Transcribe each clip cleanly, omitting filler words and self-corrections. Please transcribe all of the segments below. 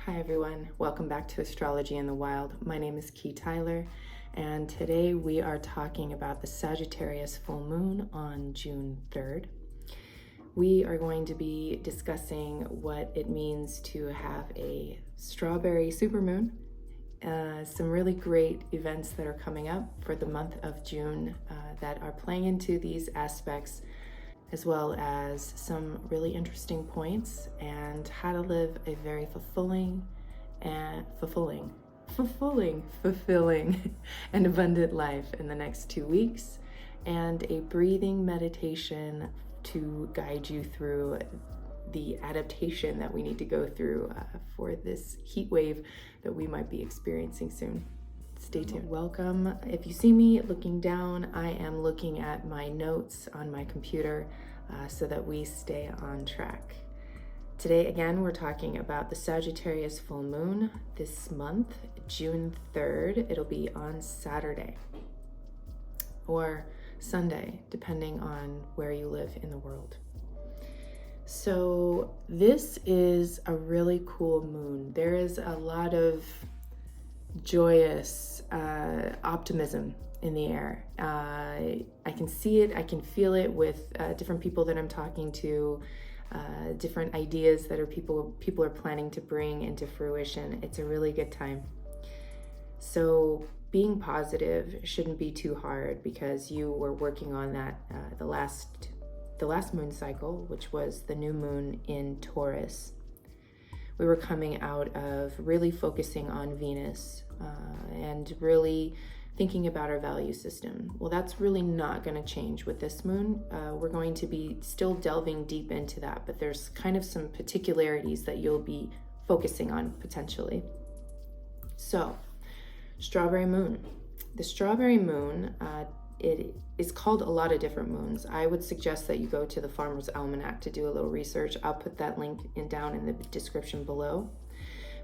Hi everyone, welcome back to Astrology in the Wild. My name is Kei Tyler, and today we are talking about the Sagittarius full moon on June 3rd. We are going to be discussing what it means to have a strawberry supermoon, some really great events that are coming up for the month of June that are playing into these aspects, as well as some really interesting points and how to live a very fulfilling and abundant life in the next 2 weeks, and a breathing meditation to guide you through the adaptation that we need to go through for this heat wave that we might be experiencing soon. Stay tuned. Welcome. If you see me looking down, I am looking at my notes on my computer so that we stay on track. Today, again, we're talking about the Sagittarius full moon this month, June 3rd. It'll be on Saturday or Sunday, depending on where you live in the world. So this is a really cool moon. There is a lot of joyous optimism in the air. I can see it, I can feel it with different people that I'm talking to, different ideas that people are planning to bring into fruition. It's a really good time. So being positive shouldn't be too hard, because you were working on that the last moon cycle, which was the new moon in Taurus. We were coming out of really focusing on Venus and really thinking about our value system. Well, that's really not going to change with this moon. We're going to be still delving deep into that, but there's kind of some particularities that you'll be focusing on potentially. So, strawberry moon. The strawberry moon, it is called a lot of different moons. I would suggest that you go to the Farmer's Almanac to do a little research. I'll put that link down in the description below.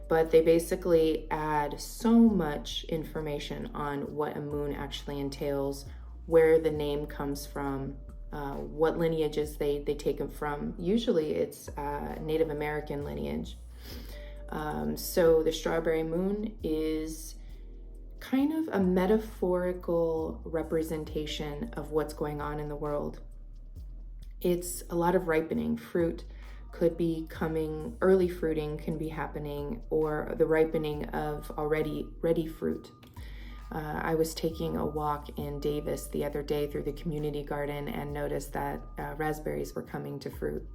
But they basically add so much information on what a moon actually entails, where the name comes from, what lineages they take it from. Usually it's Native American lineage. So the strawberry moon is kind of a metaphorical representation of what's going on in the world. It's a lot of ripening. Fruit could be coming, early fruiting can be happening, or the ripening of already ready fruit. I was taking a walk in Davis the other day through the community garden and noticed that raspberries were coming to fruit.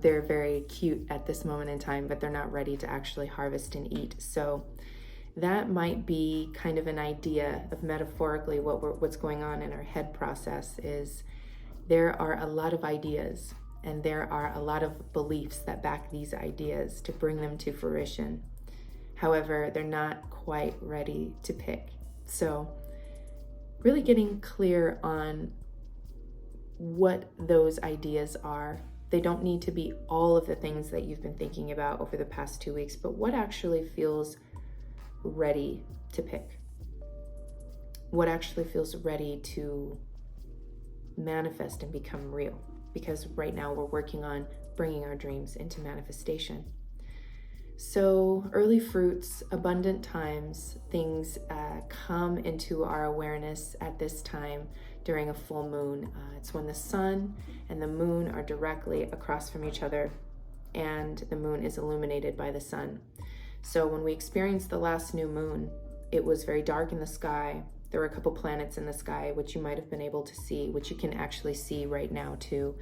They're very cute at this moment in time, but they're not ready to actually harvest and eat. So that might be kind of an idea of metaphorically what's going on in our head process. Is there are a lot of ideas and there are a lot of beliefs that back these ideas to bring them to fruition. However, they're not quite ready to pick. So really getting clear on what those ideas are. They don't need to be all of the things that you've been thinking about over the past 2 weeks, but what actually feels ready to pick, what actually feels ready to manifest and become real, because right now we're working on bringing our dreams into manifestation. So early fruits, abundant times, things come into our awareness at this time during a full moon. It's when the sun and the moon are directly across from each other and the moon is illuminated by the sun. So when we experienced the last new moon, it was very dark in the sky. There were a couple planets in the sky, which you might have been able to see, which you can actually see right now too,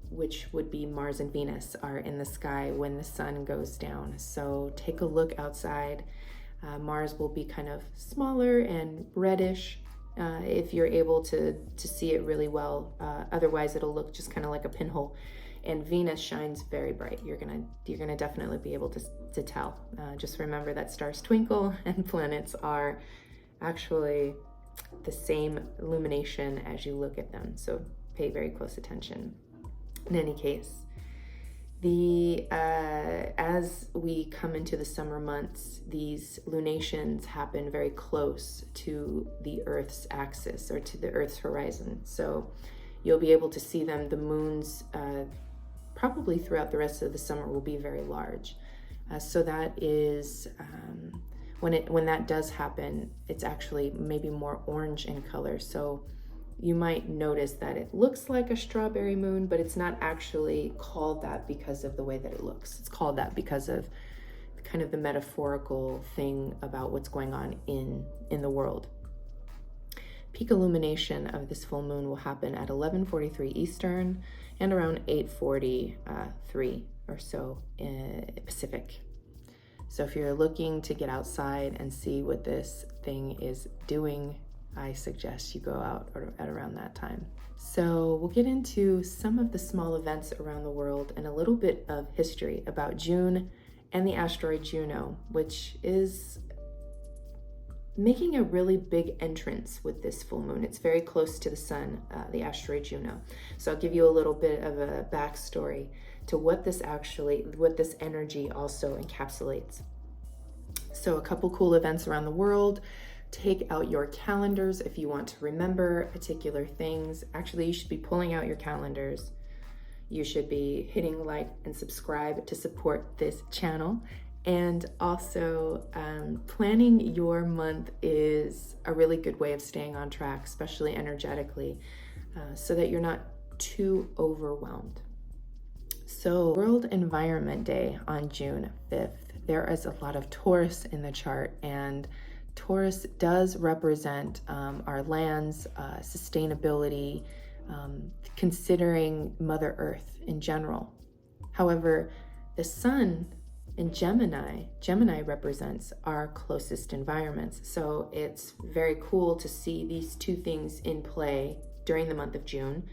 which would be Mars and Venus are in the sky when the sun goes down. So take a look outside. Mars will be kind of smaller and reddish if you're able to see it really well. Otherwise, it'll look just kind of like a pinhole. And Venus shines very bright. You're gonna definitely be able to tell. Just remember that stars twinkle and planets are actually the same illumination as you look at them. So pay very close attention. In any case, as we come into the summer months, these lunations happen very close to the Earth's axis or to the Earth's horizon. So you'll be able to see them. The moons probably throughout the rest of the summer will be very large. So that is, when that does happen, it's actually maybe more orange in color. So you might notice that it looks like a strawberry moon, but it's not actually called that because of the way that it looks. It's called that because of kind of the metaphorical thing about what's going on in the world. Peak illumination of this full moon will happen at 11:43 Eastern and around 8:43 or so Pacific. So if you're looking to get outside and see what this thing is doing, I suggest you go out at around that time. So we'll get into some of the small events around the world and a little bit of history about June and the asteroid Juno, which is making a really big entrance with this full moon. It's very close to the sun, the asteroid Juno. So I'll give you a little bit of a backstory to what this energy also encapsulates. So a couple cool events around the world. Take out your calendars if you want to remember particular things. Actually, you should be pulling out your calendars. You should be hitting like and subscribe to support this channel. And also, planning your month is a really good way of staying on track, especially energetically, so that you're not too overwhelmed. So, World Environment Day on June 5th. There is a lot of Taurus in the chart, and Taurus does represent our lands, sustainability, considering Mother Earth in general. However, the sun in Gemini represents our closest environments. So it's very cool to see these two things in play during the month of June.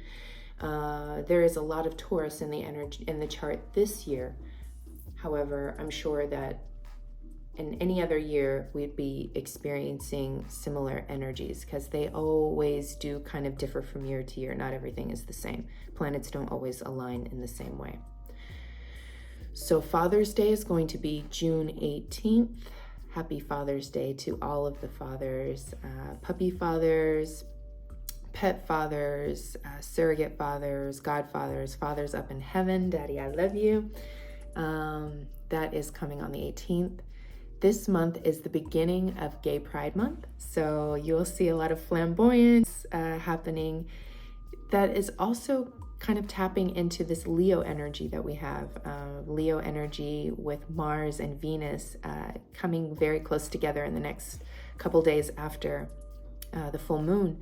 There is a lot of Taurus in the energy in the chart this year. However, I'm sure that in any other year, we'd be experiencing similar energies because they always do kind of differ from year to year. Not everything is the same. Planets don't always align in the same way. So Father's Day is going to be June 18th. Happy Father's Day to all of the fathers, puppy fathers, pet fathers, surrogate fathers, godfathers, fathers up in heaven. Daddy, I love you. That is coming on the 18th. This month is the beginning of Gay Pride Month, so you'll see a lot of flamboyance happening. That is also kind of tapping into this Leo energy that we have. Leo energy with Mars and Venus coming very close together in the next couple days after the full moon.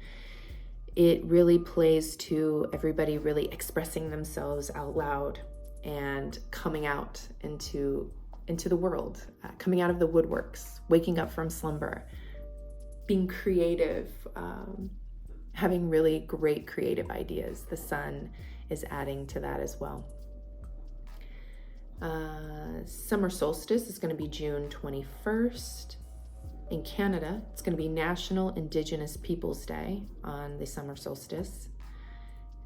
It really plays to everybody really expressing themselves out loud and coming out into the world, coming out of the woodworks, waking up from slumber, being creative, having really great creative ideas. The sun is adding to that as well. Summer solstice is going to be June 21st. In Canada, it's going to be National Indigenous Peoples Day on the summer solstice.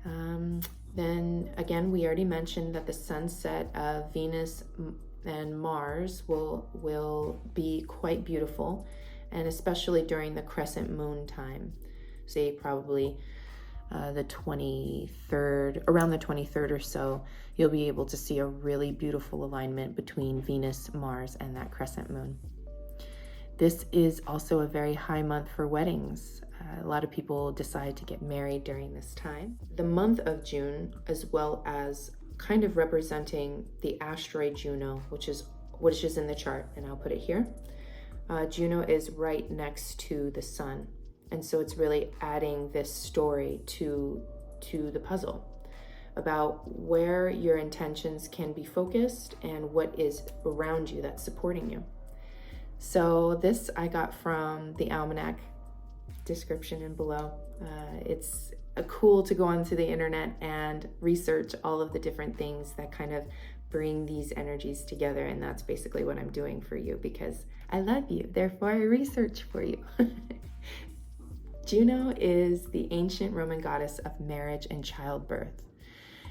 Then again, we already mentioned that the sunset of Venus and Mars will be quite beautiful, and especially during the crescent moon time, say probably the 23rd, around the 23rd or so, you'll be able to see a really beautiful alignment between Venus, Mars, and that crescent moon. This is also a very high month for weddings. A lot of people decide to get married during this time. The month of June, as well as kind of representing the asteroid Juno, which is in the chart, and I'll put it here. Juno is right next to the sun, and so it's really adding this story to the puzzle about where your intentions can be focused and what is around you that's supporting you. So this I got from the almanac, description and below. It's cool to go onto the internet and research all of the different things that kind of bring these energies together, and that's basically what I'm doing for you because I love you, therefore I research for you. Juno is the ancient Roman goddess of marriage and childbirth,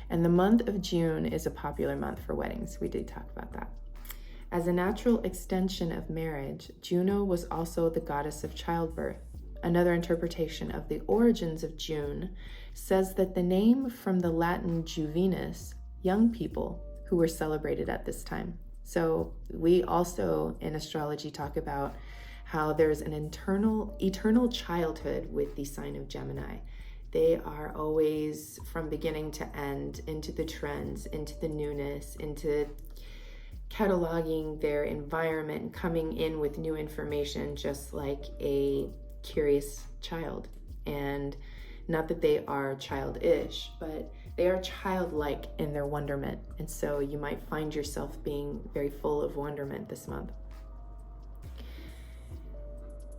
and the month of June is a popular month for weddings. We did talk about that. As a natural extension of marriage, Juno was also the goddess of childbirth. Another interpretation of the origins of June says that the name from the Latin juvenus, young people who were celebrated at this time. So we also in astrology talk about how there's an eternal childhood with the sign of Gemini. They are always from beginning to end, into the trends, into the newness, into cataloging their environment and coming in with new information, just like a curious child. And not that they are childish, but they are childlike in their wonderment. And so you might find yourself being very full of wonderment this month.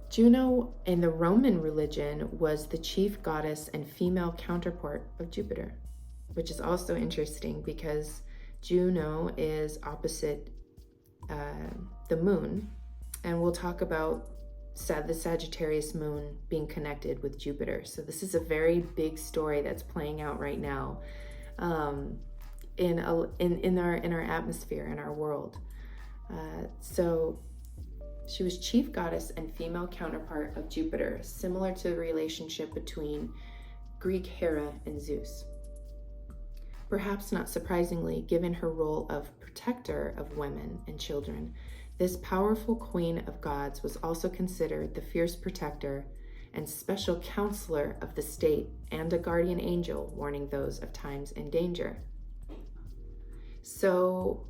Juno in the Roman religion was the chief goddess and female counterpart of Jupiter, which is also interesting because Juno is opposite the moon, and we'll talk about the Sagittarius moon being connected with Jupiter. So this is a very big story that's playing out right now in our atmosphere, in our world. So she was chief goddess and female counterpart of Jupiter, similar to the relationship between Greek Hera and Zeus. Perhaps not surprisingly, given her role of protector of women and children, this powerful queen of gods was also considered the fierce protector and special counselor of the state and a guardian angel warning those of times in danger. So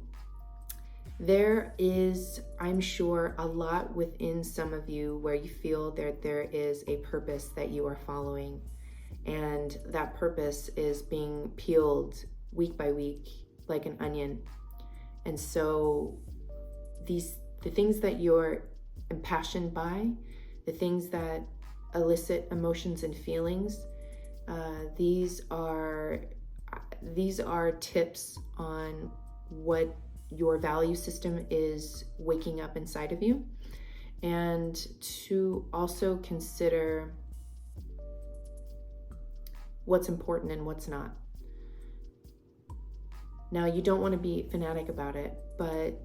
there is, I'm sure, a lot within some of you where you feel that there is a purpose that you are following, and that purpose is being peeled week by week like an onion. And so the things that you're impassioned by, the things that elicit emotions and feelings, these are tips on what your value system is waking up inside of you, and to also consider what's important and what's not. Now, you don't want to be fanatic about it, but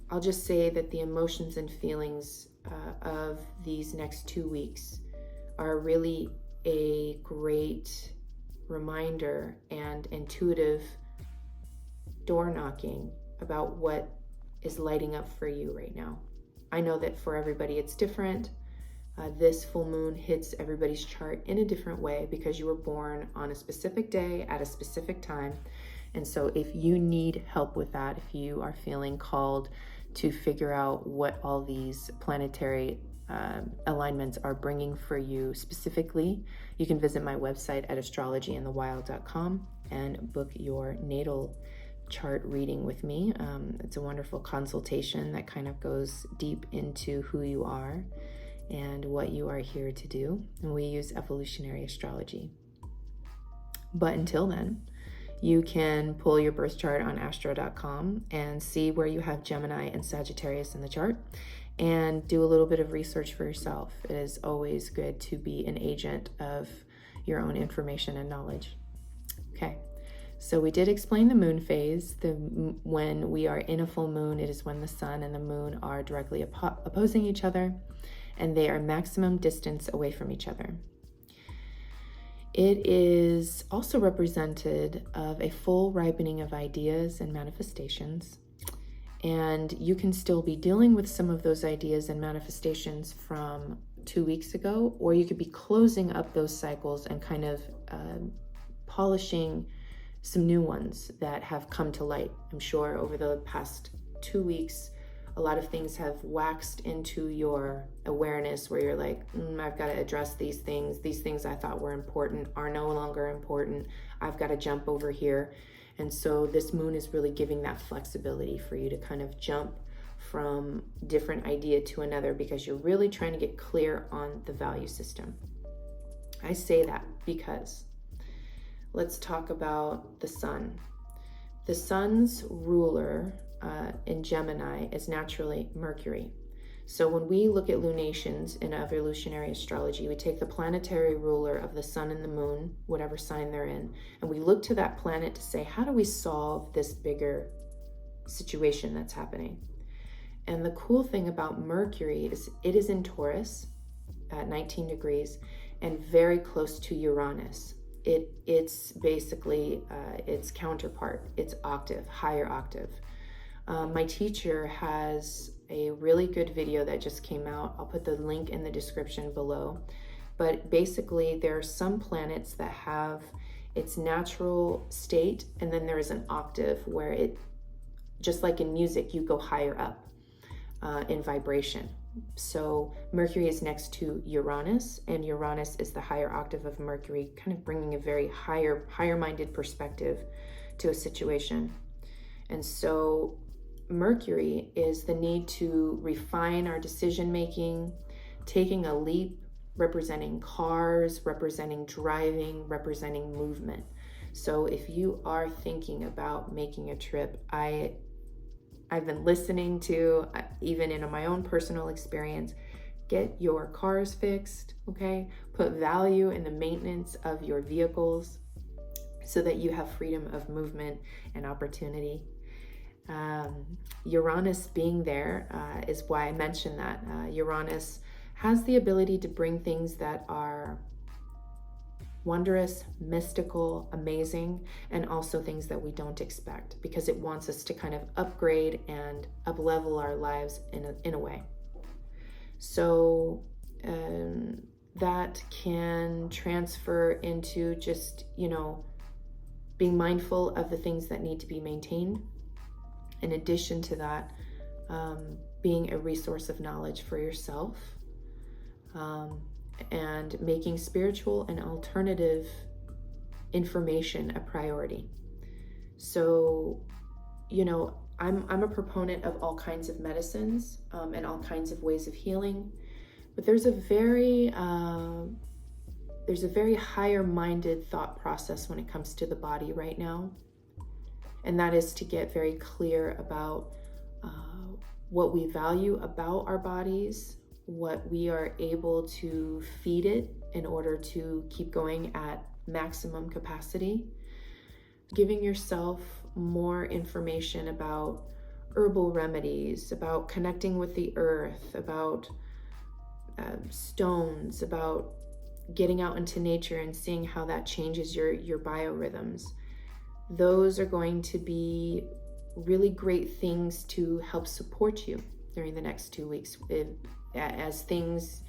I'll just say that the emotions and feelings of these next 2 weeks are really a great reminder and intuitive door knocking about what is lighting up for you right now. I know that for everybody it's different. This full moon hits everybody's chart in a different way because you were born on a specific day at a specific time. And so if you need help with that, if you are feeling called to figure out what all these planetary alignments are bringing for you specifically, you can visit my website at astrologyinthewild.com and book your natal chart reading with me. It's a wonderful consultation that kind of goes deep into who you are and what you are here to do. And we use evolutionary astrology. But until then, you can pull your birth chart on astro.com and see where you have Gemini and Sagittarius in the chart and do a little bit of research for yourself. It is always good to be an agent of your own information and knowledge. Okay, so we did explain the moon phase. When we are in a full moon, it is when the sun and the moon are directly opposing each other and they are maximum distance away from each other. It is also represented of a full ripening of ideas and manifestations. And you can still be dealing with some of those ideas and manifestations from 2 weeks ago, or you could be closing up those cycles and kind of polishing some new ones that have come to light. I'm sure over the past 2 weeks, a lot of things have waxed into your awareness where you're like, I've got to address these things. These things I thought were important are no longer important. I've got to jump over here. And so this moon is really giving that flexibility for you to kind of jump from different idea to another because you're really trying to get clear on the value system. I say that because let's talk about the sun. The sun's ruler in Gemini is naturally Mercury. So when we look at lunations in evolutionary astrology, we take the planetary ruler of the sun and the moon, whatever sign they're in, and we look to that planet to say, how do we solve this bigger situation that's happening? And the cool thing about Mercury is it is in Taurus at 19 degrees and very close to Uranus. it's basically its counterpart, its octave, higher octave. My teacher has a really good video that just came out. I'll put the link in the description below. But basically, there are some planets that have its natural state, and then there is an octave where it, just like in music, you go higher up in vibration. So Mercury is next to Uranus, and Uranus is the higher octave of Mercury, kind of bringing a very higher-minded perspective to a situation. And so Mercury is the need to refine our decision-making, taking a leap, representing cars, representing driving, representing movement. So if you are thinking about making a trip, I've been listening to, even in my own personal experience, get your cars fixed, okay? Put value in the maintenance of your vehicles so that you have freedom of movement and opportunity. Uranus being there is why I mentioned that. Uranus has the ability to bring things that are wondrous, mystical, amazing, and also things that we don't expect, because it wants us to kind of upgrade and up-level our lives in a way. So that can transfer into just, being mindful of the things that need to be maintained. In addition to that, being a resource of knowledge for yourself, and making spiritual and alternative information a priority. So, I'm a proponent of all kinds of medicines and all kinds of ways of healing, but there's a very higher-minded thought process when it comes to the body right now, and that is to get very clear about what we value about our bodies, what we are able to feed it in order to keep going at maximum capacity. Giving yourself more information about herbal remedies, about connecting with the earth, about stones, about getting out into nature and seeing how that changes your biorhythms. Those are going to be really great things to help support you during the next 2 weeks. As things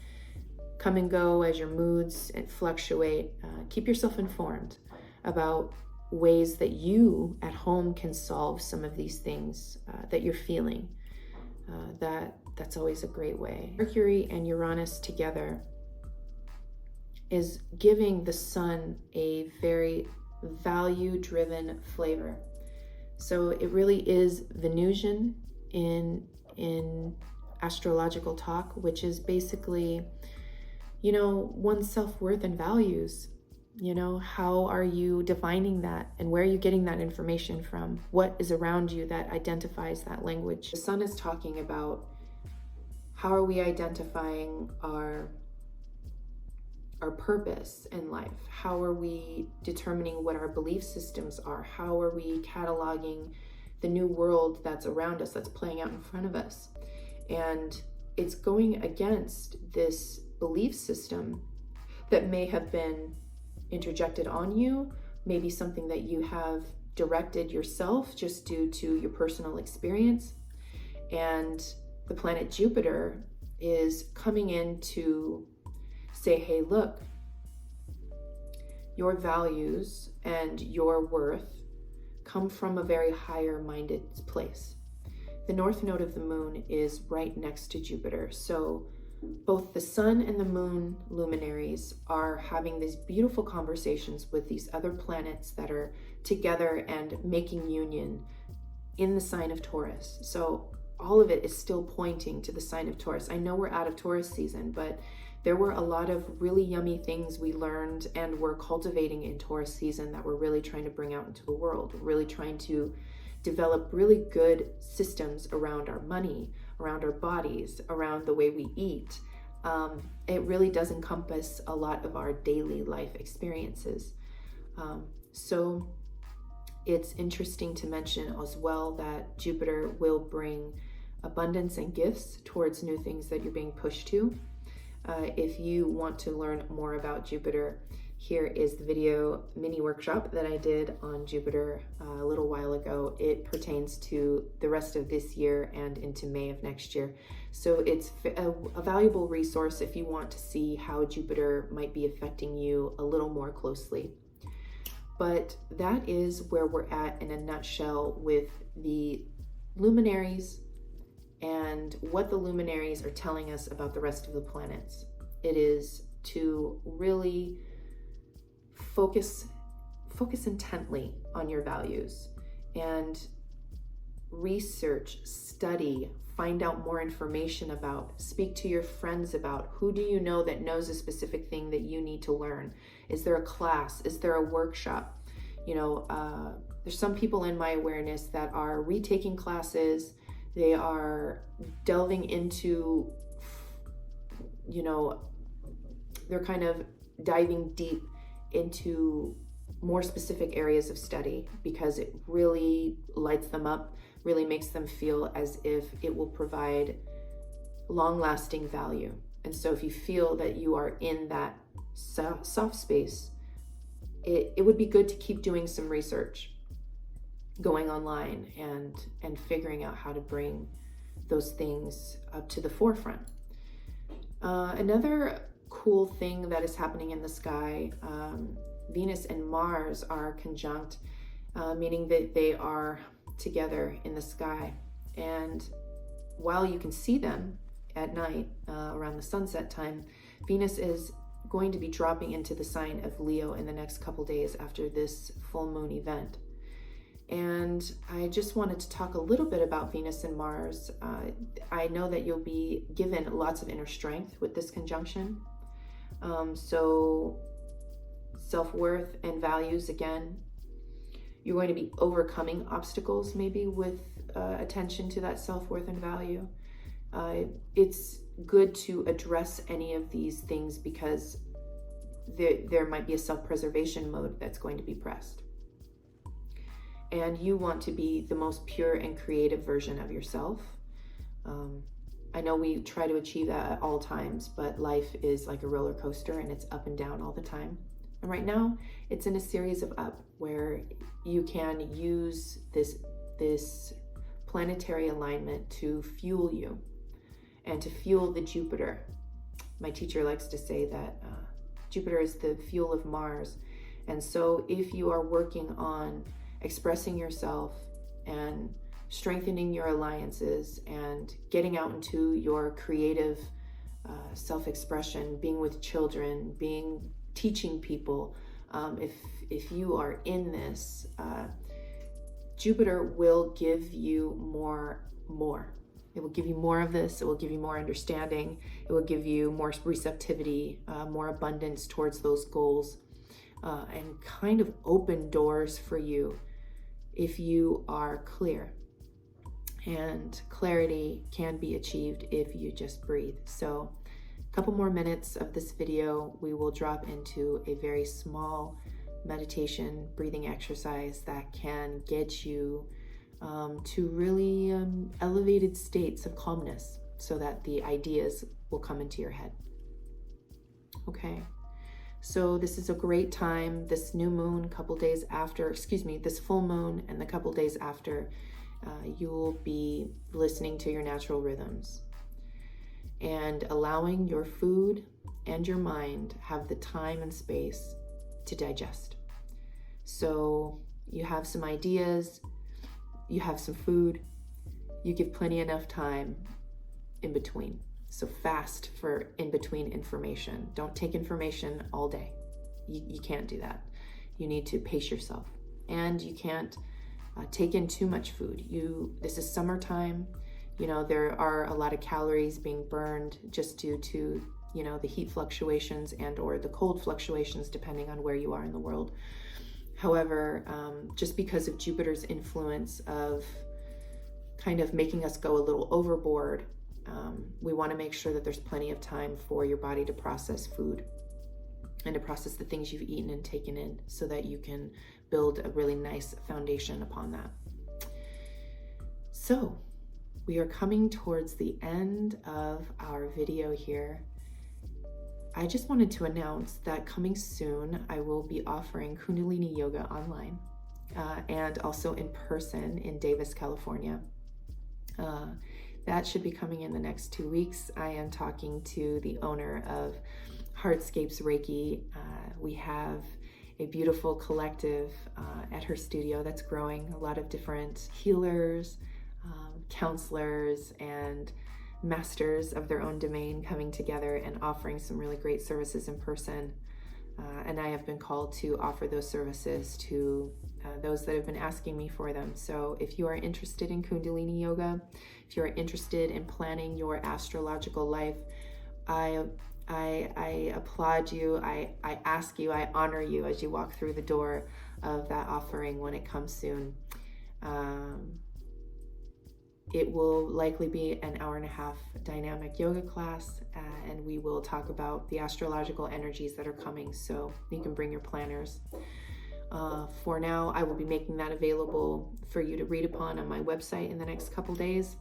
come and go, as your moods fluctuate, keep yourself informed about ways that you at home can solve some of these things that you're feeling. That's always a great way. Mercury and Uranus together is giving the sun a very value-driven flavor. So it really is Venusian in astrological talk, which is basically, one's self-worth and values. How are you defining that, and where are you getting that information from? What is around you that identifies that language? The sun is talking about how are we identifying our purpose in life? How are we determining what our belief systems are? How are we cataloging the new world that's around us, that's playing out in front of us? And it's going against this belief system that may have been interjected on you, maybe something that you have directed yourself just due to your personal experience. And the planet Jupiter is coming in to say, hey, look, your values and your worth come from a very higher-minded place. The north node of the moon is right next to Jupiter. So both the sun and the moon luminaries are having these beautiful conversations with these other planets that are together and making union in the sign of Taurus. So all of it is still pointing to the sign of Taurus. I know we're out of Taurus season, but there were a lot of really yummy things we learned and were cultivating in Taurus season that we're really trying to bring out into the world. We're really trying to develop really good systems around our money, around our bodies, around the way we eat. It really does encompass a lot of our daily life experiences. So it's interesting to mention as well that Jupiter will bring abundance and gifts towards new things that you're being pushed to. If you want to learn more about Jupiter, here is the video mini workshop that I did on Jupiter a little while ago. It pertains to the rest of this year and into May of next year. So it's a valuable resource if you want to see how Jupiter might be affecting you a little more closely. But that is where we're at in a nutshell with the luminaries and what the luminaries are telling us about the rest of the planets. It is to really focus intently on your values and research, study, find out more information about, speak to your friends about. Who do you know that knows a specific thing that you need to learn? Is there a class? Is there a workshop? You know, there's some people in my awareness that are retaking classes. They are delving into, you know, they're kind of diving deep into more specific areas of study because it really lights them up, really makes them feel as if it will provide long-lasting value. And so if you feel that you are in that soft space, it would be good to keep doing some research, going online and figuring out how to bring those things up to the forefront. Another cool thing that is happening in the sky, Venus and Mars are conjunct, meaning that they are together in the sky. And while you can see them at night around the sunset time, Venus is going to be dropping into the sign of Leo in the next couple days after this full moon event. And I just wanted to talk a little bit about Venus and Mars. I know that you'll be given lots of inner strength with this conjunction. So self-worth and values, again, you're going to be overcoming obstacles maybe with attention to that self-worth and value. It's good to address any of these things because there might be a self-preservation mode that's going to be pressed. And you want to be the most pure and creative version of yourself. I know we try to achieve that at all times, but life is like a roller coaster and it's up and down all the time. And right now, it's in a series of up where you can use this planetary alignment to fuel you and to fuel the Jupiter. My teacher likes to say that Jupiter is the fuel of Mars. And so if you are working on expressing yourself and strengthening your alliances and getting out into your creative self-expression, being with children, teaching people, if you are in this, Jupiter will give you more. It will give you more of this. It will give you more understanding. It will give you more receptivity, more abundance towards those goals, and kind of open doors for you if you are clear. And clarity can be achieved if you just breathe. So a couple more minutes of this video, we will drop into a very small meditation breathing exercise that can get you to really elevated states of calmness so that the ideas will come into your head. Okay, so this is a great time, this new moon, this full moon and the couple days after, you will be listening to your natural rhythms and allowing your food and your mind have the time and space to digest. So you have some ideas, you have some food, you give plenty enough time in between. So fast for in between information. Don't take information all day. You can't do that. You need to pace yourself, and you can't take in too much food. This is summertime. You know, there are a lot of calories being burned just due to, you know, the heat fluctuations and or the cold fluctuations depending on where you are in the world. However, just because of Jupiter's influence of kind of making us go a little overboard, we want to make sure that there's plenty of time for your body to process food and to process the things you've eaten and taken in so that you can build a really nice foundation upon that. So we are coming towards the end of our video here. I just wanted to announce that coming soon, I will be offering Kundalini Yoga online and also in person in Davis, California. That should be coming in the next 2 weeks. I am talking to the owner of Heartscapes Reiki. We have a beautiful collective at her studio that's growing. A lot of different healers, counselors, and masters of their own domain coming together and offering some really great services in person. And I have been called to offer those services to those that have been asking me for them. So if you are interested in Kundalini Yoga, if you are interested in planning your astrological life, I applaud you, I ask you, I honor you as you walk through the door of that offering when it comes soon. It will likely be an 1.5-hour dynamic yoga class, and we will talk about the astrological energies that are coming, so you can bring your planners. For now, I will be making that available for you to read upon on my website in the next couple days.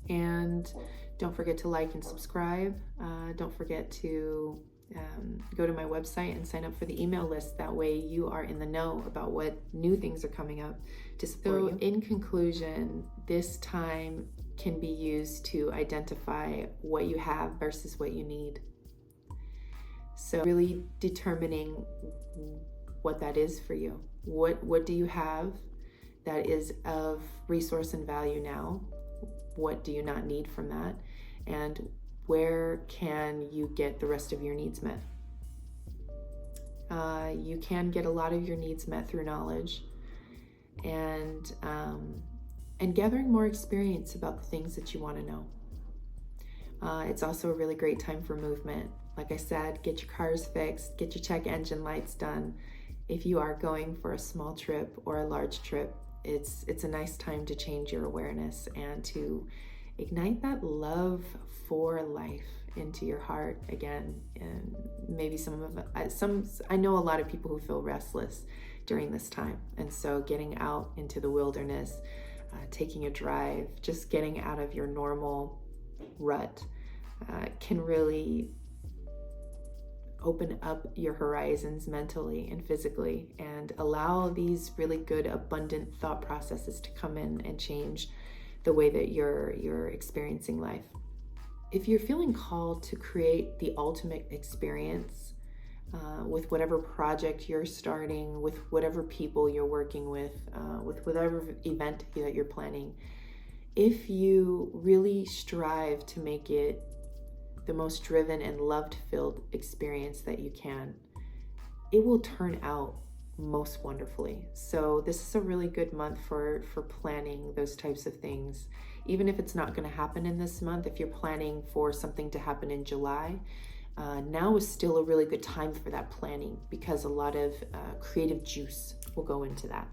And don't forget to like and subscribe. Don't forget to go to my website and sign up for the email list. That way you are in the know about what new things are coming up to support you. In conclusion, this time can be used to identify what you have versus what you need. So really determining what that is for you. What do you have that is of resource and value now? What do you not need from that? And where can you get the rest of your needs met? You can get a lot of your needs met through knowledge and gathering more experience about the things that you want to know. It's also a really great time for movement. Like I said, get your cars fixed, get your check engine lights done. If you are going for a small trip or a large trip, it's a nice time to change your awareness and to ignite that love for life into your heart again. And maybe I know a lot of people who feel restless during this time, and so getting out into the wilderness, taking a drive, just getting out of your normal rut can really open up your horizons mentally and physically and allow these really good, abundant thought processes to come in and change the way that you're experiencing life. If you're feeling called to create the ultimate experience with whatever project you're starting, with whatever people you're working with whatever event that you're planning, if you really strive to make it the most driven and love-filled experience that you can, it will turn out most wonderfully. So this is a really good month for planning those types of things. Even if it's not going to happen in this month, if you're planning for something to happen in July, now is still a really good time for that planning, because a lot of creative juice will go into that.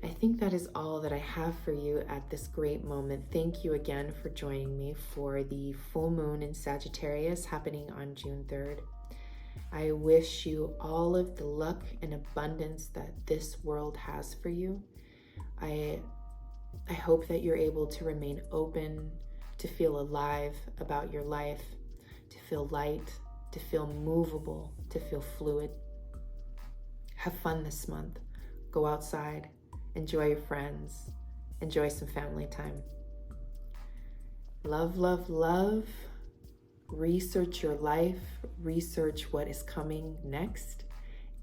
I think that is all that I have for you at this great moment. Thank you again for joining me for the full moon in Sagittarius happening on June 3rd. I wish you all of the luck and abundance that this world has for you. I hope that you're able to remain open, to feel alive about your life, to feel light, to feel movable, to feel fluid. Have fun this month. Go outside. Enjoy your friends. Enjoy some family time. Love, love, love. Research your life. Research what is coming next.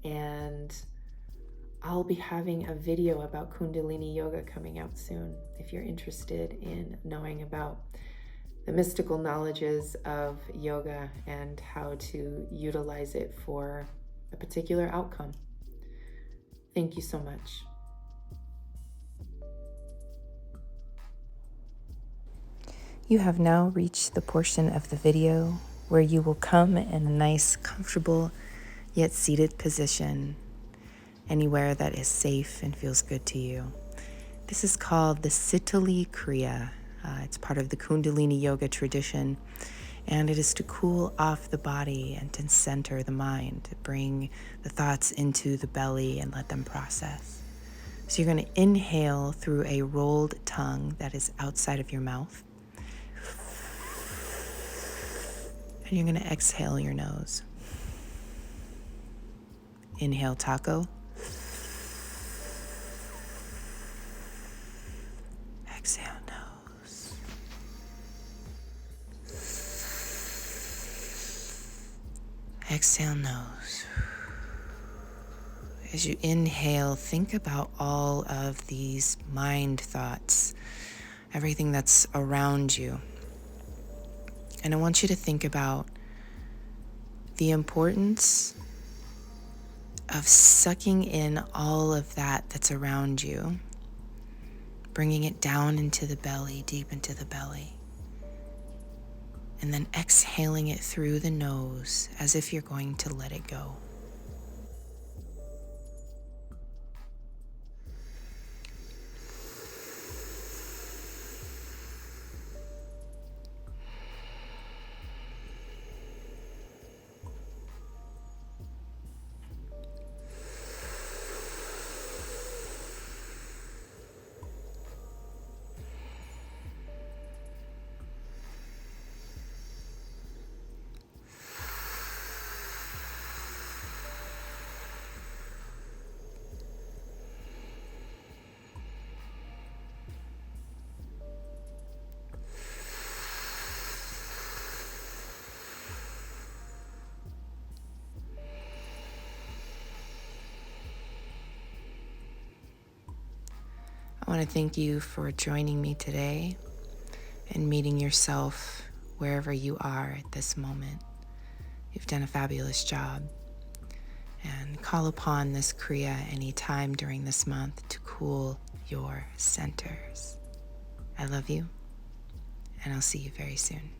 And I'll be having a video about Kundalini Yoga coming out soon. If you're interested in knowing about the mystical knowledges of yoga and how to utilize it for a particular outcome. Thank you so much. You have now reached the portion of the video where you will come in a nice, comfortable, yet seated position, anywhere that is safe and feels good to you. This is called the Sitali Kriya. It's part of the Kundalini Yoga tradition, and it is to cool off the body and to center the mind, to bring the thoughts into the belly and let them process. So you're going to inhale through a rolled tongue that is outside of your mouth. And you're going to exhale your nose. Inhale, taco. Exhale, nose. Exhale, nose. As you inhale, think about all of these mind thoughts, everything that's around you. And I want you to think about the importance of sucking in all of that that's around you, bringing it down into the belly, deep into the belly, and then exhaling it through the nose as if you're going to let it go. I want to thank you for joining me today and meeting yourself wherever you are at this moment. You've done a fabulous job. And call upon this Kriya anytime during this month to cool your centers. I love you, and I'll see you very soon.